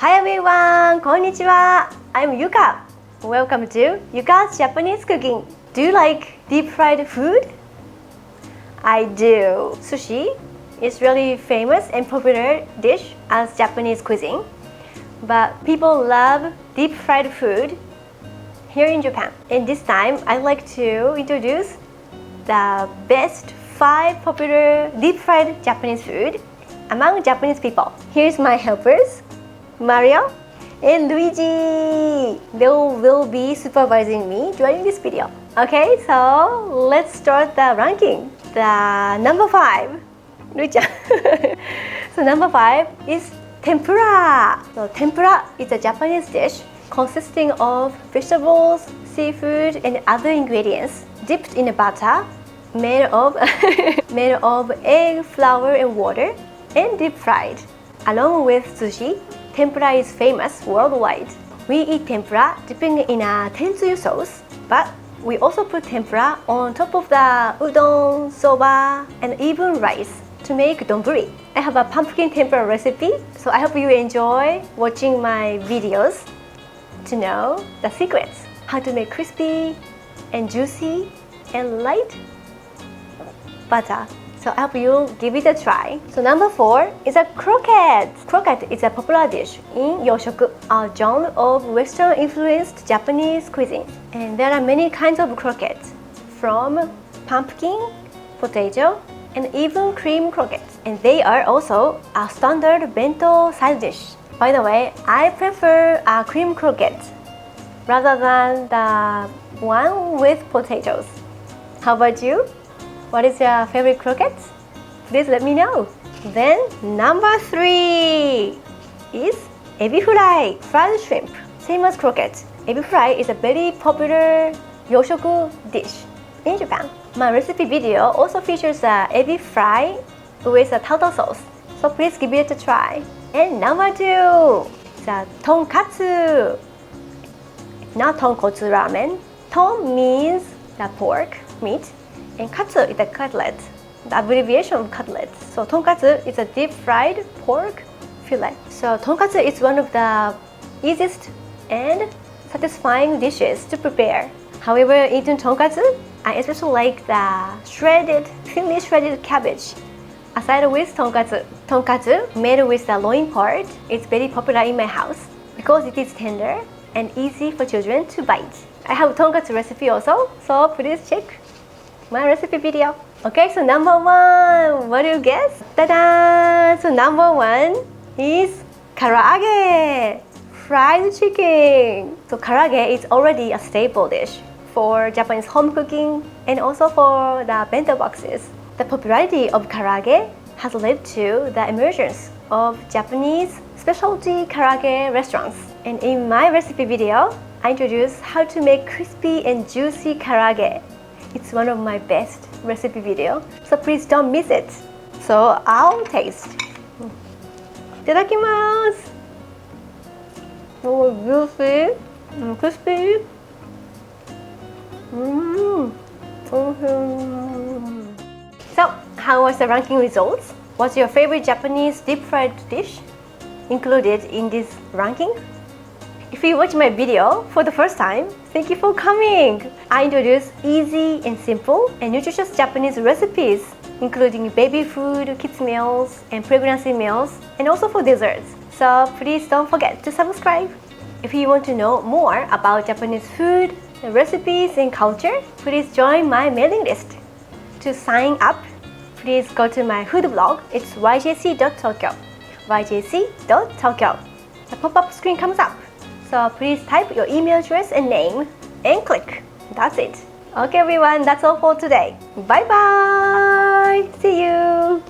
Hi everyone, konnichiwa. I'm YUCa. Welcome to YUCa's Japanese cooking. Do you like deep fried food? I do. Sushi is really famous and popular dish as Japanese cuisine. But people love deep fried food here in Japan. And this time I'd like to introduce the best 5 popular deep fried Japanese food among Japanese people. Here's my helpers, Mario and Luigi. They will be supervising me during this video. Okay, so let's start the ranking. The number 5, Luigi. So number 5 is Tempura. So tempura is a Japanese dish consisting of vegetables, seafood, and other ingredients dipped in a batter made of egg, flour, and water, and deep fried. Along with sushi, tempura is famous worldwide. We eat tempura dipping in a tensuyu sauce, but we also put tempura on top of the udon, soba, and even rice to make donburi. I have a pumpkin tempura recipe, so I hope you enjoy watching my videos to know the secrets, how to make crispy and juicy and light butter. So I hope you give it a try. So number 4 is a croquette. Croquette is a popular dish in yoshoku, a genre of Western influenced Japanese cuisine. And there are many kinds of croquettes, from pumpkin, potato, and even cream croquettes. And they are also a standard bento side dish. By the way, I prefer a cream croquette rather than the one with potatoes. How about you? What is your favorite croquette? Please let me know. Then number 3 is Ebifurai, fried shrimp. Same as croquette, Ebifurai is a very popular yoshoku dish in Japan. My recipe video also features a Ebifurai with a tartar sauce, so please give it a try. And number 2 is a Tonkatsu. Not tonkotsu ramen. Ton means the pork, meat, and katsu is a cutlet, the abbreviation of cutlet. So tonkatsu is a deep fried pork fillet. So tonkatsu is one of the easiest and satisfying dishes to prepare. However, eating tonkatsu, I especially like the thinly shredded cabbage aside with tonkatsu. Tonkatsu made with the loin part is very popular in my house because it is tender and easy for children to bite. I have tonkatsu recipe also, so please check my recipe video. Okay, so number 1, what do you guess? Ta-da! So number 1 is Karaage, fried chicken. So Karaage is already a staple dish for Japanese home cooking and also for the bento boxes. The popularity of Karaage has led to the emergence of Japanese specialty Karaage restaurants. And in my recipe video, I introduce how to make crispy and juicy Karaage. It's one of my best recipe video, so please don't miss it. So I'll taste. Itadakimasu. Oh, juicy, crispy. So, how was the ranking results? What's your favorite Japanese deep fried dish included in this ranking? If you watch my video for the first time, thank you for coming! I introduce easy and simple and nutritious Japanese recipes, including baby food, kids meals, and pregnancy meals, and also for desserts. So please don't forget to subscribe. If you want to know more about Japanese food, recipes, and culture, please join my mailing list. To sign up, please go to my food blog. It's yjc.tokyo. yjc.tokyo. The pop-up screen comes up. So please type your email address and name and click. That's it. Okay everyone, that's all for today. Bye bye! See you!